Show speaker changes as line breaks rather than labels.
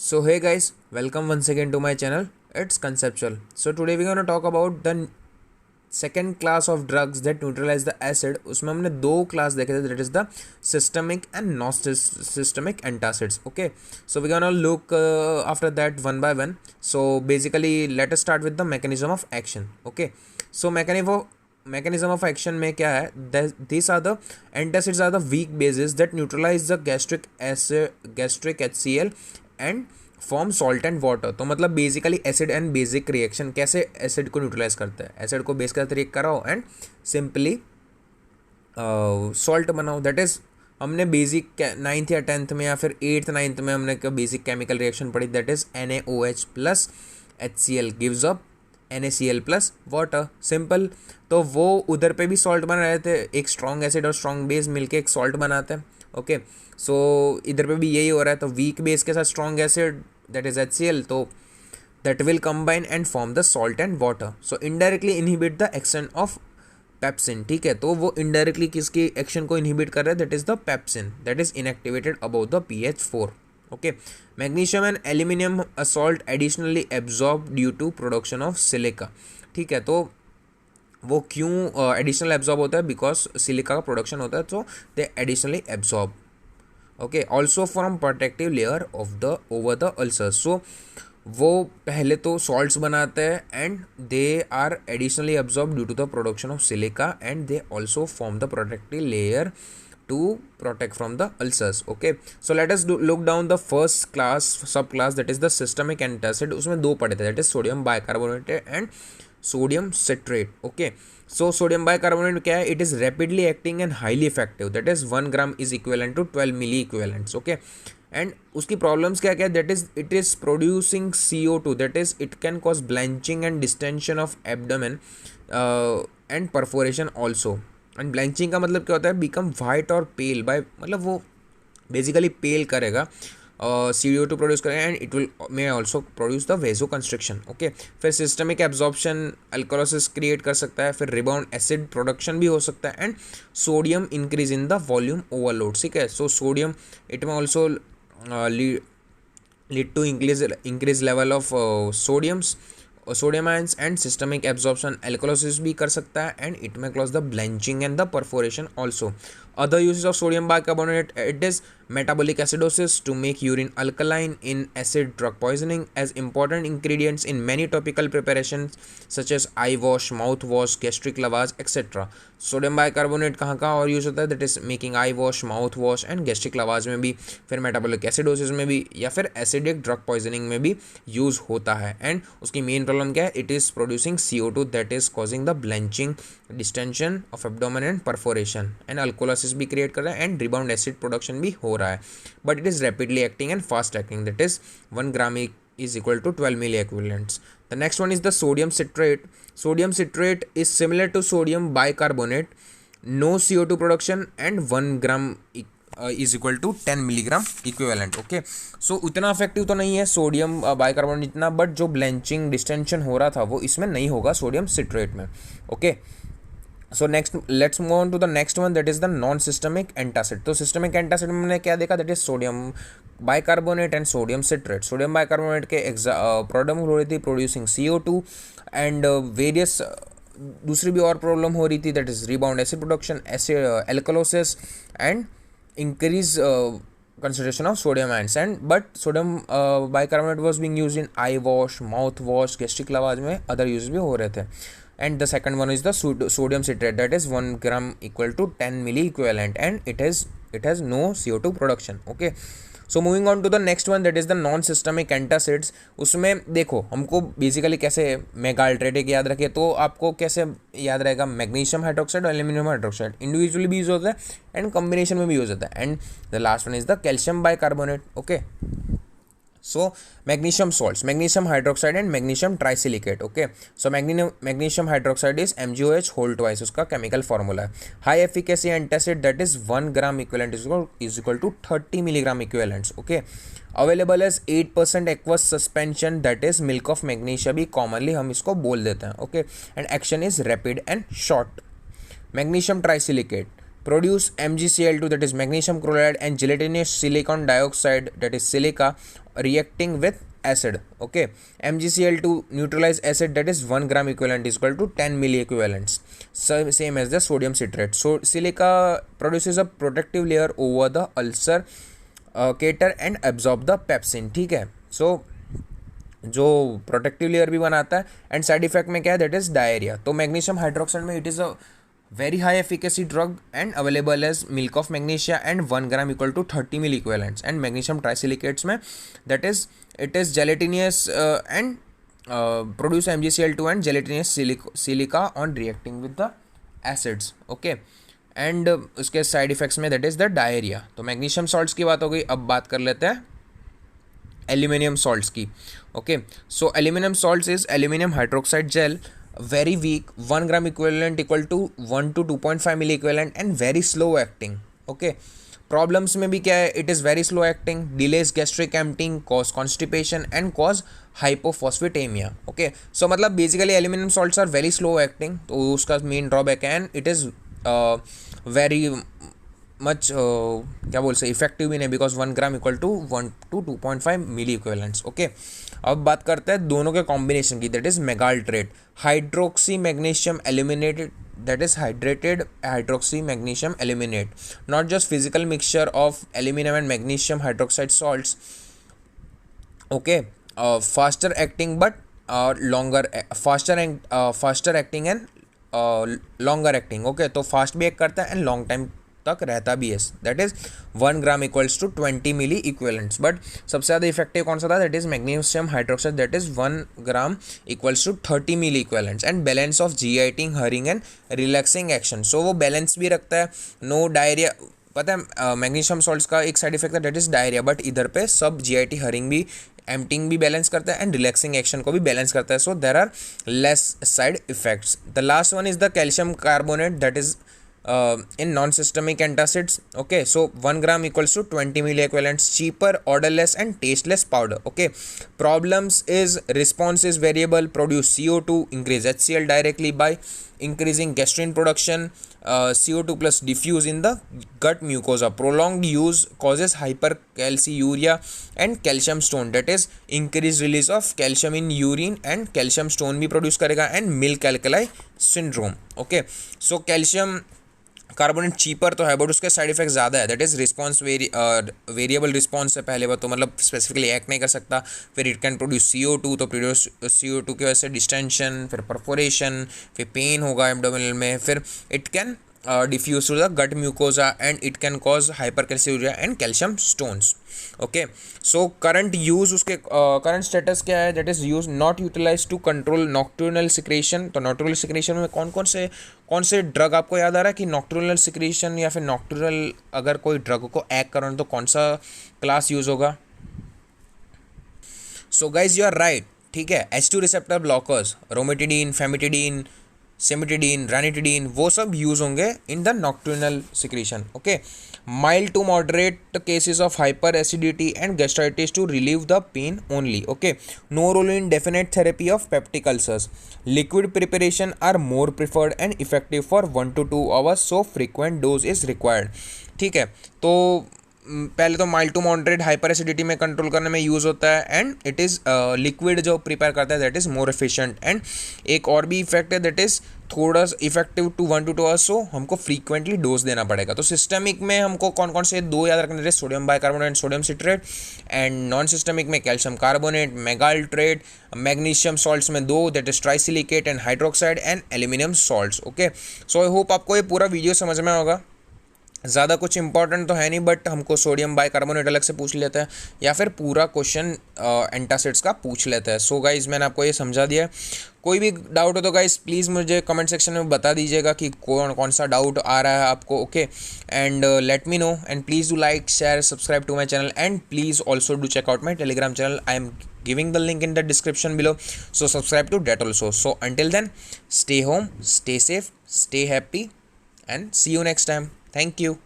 So hey guys, welcome once again to my channel. It's conceptual. So today we're gonna talk about the second class of drugs that neutralize the acid. उसमें हमने दो class देखे थे, that is the systemic and non-systemic antacids. Okay, so we're gonna look after that one by one. So basically, let us start with the mechanism of action. Okay, so mechanism of action में क्या है? These are the antacids are the weak bases that neutralize the gastric HCl and form salt and water. तो मतलब basically acid and basic reaction कैसे acid को neutralise करता है. Acid को बेस का रिएक्ट कराओ एंड सिंपली सॉल्ट बनाओ. दैट इज हमने बेसिक 9th या 10th में या फिर 8th 9th में हमने बेसिक केमिकल रिएक्शन पढ़ी. That is NaOH plus HCl gives up NaCl plus water. Simple. तो वो उधर पे भी सॉल्ट बना रहे थे. एक स्ट्रॉन्ग एसिड और स्ट्रॉन्ग बेस मिलके एक सॉल्ट बनाते हैं. ओके, सो इधर पे भी यही हो रहा है. तो वीक बेस के साथ strong acid that is HCl, तो that will combine and form the salt and water. So indirectly inhibit the action of pepsin. ठीक है, तो वो इनडायरेक्टली किसकी एक्शन को इनहिबिट कर रहा है? That is the pepsin that is inactivated about the pH 4. Okay, magnesium and aluminium salt additionally absorb due to production of silica. ठीक है, तो वो क्यों एडिशनल एब्जॉर्ब होता है? बिकॉज सिलिका का प्रोडक्शन होता है, तो they additionally absorb. Okay, also from protective layer of the over the ulcers. So वो पहले तो सॉल्ट्स बनाते हैं and they are additionally absorb due to the production of silica and they also form the protective layer to protect from the ulcers. Okay, so let us look down the first class sub class that is the systemic antacid. उसमें दो पढ़े थे, that is sodium bicarbonate and sodium citrate. Okay, so sodium bicarbonate क्या है? It is rapidly acting and highly effective. That is 1 gram is equivalent to 12 milli equivalents. Okay, and उसकी problems क्या क्या है? That is it is producing CO2. That is it can cause blanching and distension of abdomen and perforation also. And blanching का मतलब क्या होता है? Become white और पेल बाय, मतलब वो बेसिकली पेल करेगा, CO2 प्रोड्यूस करेगा and it will may also produce the vasoconstriction. Okay, फिर सिस्टमिक एब्जॉर्प्शन अल्कोलोसिस क्रिएट कर सकता है. फिर रिबाउंड एसिड प्रोडक्शन भी हो सकता है and sodium increase in the volume overload. ठीक है, so sodium it may also lead to increase level of sodium ions and systemic absorption alkalosis भी कर सकता है and it may cause the belching and the perforation also. Other uses of sodium bicarbonate, it is metabolic acidosis to make urine alkaline in acid drug poisoning as important ingredients in many topical preparations such as eye wash, mouth wash, gastric lavage, etc. Sodium bicarbonate कहाँ कहाँ और use होता है? That is making eye wash, mouth wash and gastric lavage में भी, फिर metabolic acidosis में भी, या फिर एसिडिक ड्रग पॉइजनिंग में भी यूज़ होता है. एंड उसकी मेन प्रॉब्लम क्या है? It is producing CO2 that is causing the belching, distension of abdomen and perforation and alkalosis भी क्रिएट कर रहा है एंड रिबाउंड एसिड प्रोडक्शन भी हो रहा है. But it is rapidly acting and fast acting. That is 1 gram is equal to 12 milli equivalents. The next one is the sodium citrate. Sodium citrate is similar to sodium bicarbonate, no CO2 production and 1 gram is equal to 10 milligram equivalent. Okay, so उतना effective तो नहीं है sodium bicarbonate इतना, but जो ब्लेंचिंग distension हो रहा था वो इसमें नहीं होगा सोडियम सिट्रेट में. Okay, so next let's move on to the next one that is the non systemic antacid. तो सिस्टमिक एंटासिड में हमने क्या देखा? दैट is sodium bicarbonate and sodium citrate. Sodium bicarbonate के प्रॉब्लम हो रही थी प्रोड्यूसिंग CO2 एंड वेरियस दूसरी भी और प्रॉब्लम हो रही थी. That is rebound acid production, alkalosis and increase concentration of sodium ions. And but sodium bicarbonate was being used in eye wash, mouth wash, gastric lavage में other uses भी हो रहे थे. And the second one is the sodium citrate, that is 1 gram equal to 10 milli equivalent and it has no CO2 production. Okay, so moving on to the next one that is the non systemic antacids. उसमें देखो हमको basically कैसे मेगाल्ट्रेटिक याद रखे, तो आपको कैसे याद रहेगा? मैग्नीशियम हाइड्रोक्साइड और एल्यूमिनियम हाइड्रोक्साइड इंडिविजुअली भी यूज होता है एंड कॉम्बिनेशन में भी यूज होता है. And the last one is the calcium bicarbonate. Okay, so magnesium salts, magnesium hydroxide and magnesium trisilicate. Okay, so magnesium hydroxide is MgOH whole twice, उसका chemical formula है. High efficacy antacid that is 1 gram equivalent is equal to 30 milligram equivalents. Okay, available as 8% aqueous suspension that is milk of magnesia भी commonly हम इसको बोल देते हैं. Okay, and action is rapid and short. Magnesium trisilicate produce MgCl2, that is magnesium chloride, and gelatinous silicon dioxide, that is silica, reacting with acid. Okay, MgCl2 neutralize acid, that is 1 gram equivalent is equal to 10 milli equivalents, so same as the sodium citrate. So silica produces a protective layer over the ulcer cater and absorb the pepsin. ठीक है, so जो protective layer भी बनाता है, and side effect में क्या है, that is diarrhoea. तो मैग्नीशियम हाइड्रोक्साइड में it is a very high efficacy drug and available as milk of magnesia, and 1 gram equal to 30 mill equivalents. And magnesium trisilicates में that is it is gelatinous and produce MgCl2 and gelatinous silica on reacting with the acids. Okay, and उसके side effects में that is the diarrhoea. तो magnesium salts की बात हो गई. अब बात कर लेते हैं एल्यूमिनियम सॉल्ट्स की. Okay, so aluminium salts is aluminium hydroxide gel, very weak, 1 gram equivalent equal to 1 to 2.5 milli equivalent, and very slow acting. Okay, problems में भी क्या है, it is very slow acting, delays gastric emptying, cause constipation and cause hypophosphatemia. Okay, so मतलब basically aluminum salts are very slow acting, तो उसका main drawback है, and it is very much क्या बोल सकते इफेक्टिव भी नहीं, because 1 gram equal to 1 to 2.5 milli equivalents. Okay, अब बात करते हैं दोनों के कॉम्बिनेशन की, that is magaldrate hydroxy magnesium aluminated, that is hydrated hydroxy magnesium aluminate, not just physical mixture of aluminium and magnesium hydroxide salts. Okay, faster acting but longer, faster acting and longer acting. Okay, तो fast भी act करता है and long time तक रहता भी है, that is 1 gram equals to 20 milliequivalents. But सबसे ज़्यादा इफेक्टिव कौन सा था, that is magnesium hydroxide, that is 1 gram equals to 30 milliequivalents. And balance of जीआईटिंग, हरिंग एंड रिलैक्सिंग एक्शन, सो वो बैलेंस भी रखता है. नो डायरिया, पता है मैग्नीशियम सॉल्ट्स का एक साइड इफेक्ट है, दैट इज डायरिया, बट इधर पे सब जीआईटी, हरिंग भी, एम्प्टिंग भी बैलेंस करता है एंड रिलैक्सिंग एक्शन को भी बैलेंस करता है. So there are less side effects. The last one is the calcium carbonate, that is in non-systemic antacids. Okay, so 1 gram equals to 20 milli equivalents, cheaper, odorless and tasteless powder. Okay, problems is response is variable, produce CO2, increase HCl directly by increasing gastrin production, CO2 plus diffuse in the gut mucosa. Prolonged use causes hypercalciuria and calcium stone, that is increased release of calcium in urine and calcium stone भी produce करेगा, and milk alkali syndrome. Okay, so calcium carbonate cheaper तो है, but उसके side effect ज़्यादा है, that is response variable response है पहले बात, तो मतलब स्पेसिफिकली एक्ट नहीं कर सकता. फिर इट कैन प्रोड्यूस CO2, तो प्रोड्यूस CO2 की वजह से डिस्टेंशन, फिर परफोरेशन, फिर पेन होगा एब्डोमिनल में, फिर it can diffuse to the gut mucosa and it can cause hypercalciuria and calcium stones. Okay, so current use, उसके current status क्या है, that is use not utilized to control nocturnal secretion. तो nocturnal secretion में कौन से drug आपको याद आ रहा है कि nocturnal secretion या फिर nocturnal अगर कोई ड्रग को एक्ट करो तो कौन सा क्लास यूज होगा. So guys, you are right. ठीक है, H2 receptor blockers, rometidine, famotidine, cimetidine, ranitidine, वो सब यूज होंगे in the nocturnal secretion. Okay, mild to moderate cases of hyper acidity and gastritis to relieve the pain only. Okay, no role in definite therapy of peptic ulcers. Liquid preparation are more preferred and effective for 1 to 2 hours, so frequent dose is required. ठीक है, तो पहले तो mild to moderate hyper acidity में control करने में use होता है, एंड इट इज़ लिक्विड जो प्रिपेयर करता है that is more efficient. And एक और भी इफेक्ट है, दैट इज़ थोड़ा इफेक्टिव टू 1 to 2 hours, सो हमको फ्रीक्वेंटली डोज देना पड़ेगा. तो सिस्टमिक में हमको कौन कौन से दो याद रखने, sodium bicarbonate and sodium citrate, and non systemic में कैल्शियम कार्बोनेट, मेगाल्ट्रेट, मैग्नीशियम सॉल्ट्स में दो, that is trisilicate and hydroxide, and aluminium salts. Okay, so I hope आपको ये पूरा वीडियो समझ में होगा. ज़्यादा कुछ इंपॉर्टेंट तो है नहीं, बट हमको सोडियम बाइकार्बोनेट अलग से पूछ लेते हैं या फिर पूरा क्वेश्चन एंटासिड्स का पूछ लेते हैं. सो गाइज, मैंने आपको ये समझा दिया. कोई भी डाउट हो तो गाइज प्लीज़ मुझे कमेंट सेक्शन में बता दीजिएगा कि कौन सा डाउट आ रहा है आपको. Okay, and let me know, and please do like, share, subscribe to my channel, and please also do check out my Telegram channel. I am giving the link in the description below, so subscribe to that also. So until then, stay home, stay safe, stay happy, and see you next time. Thank you.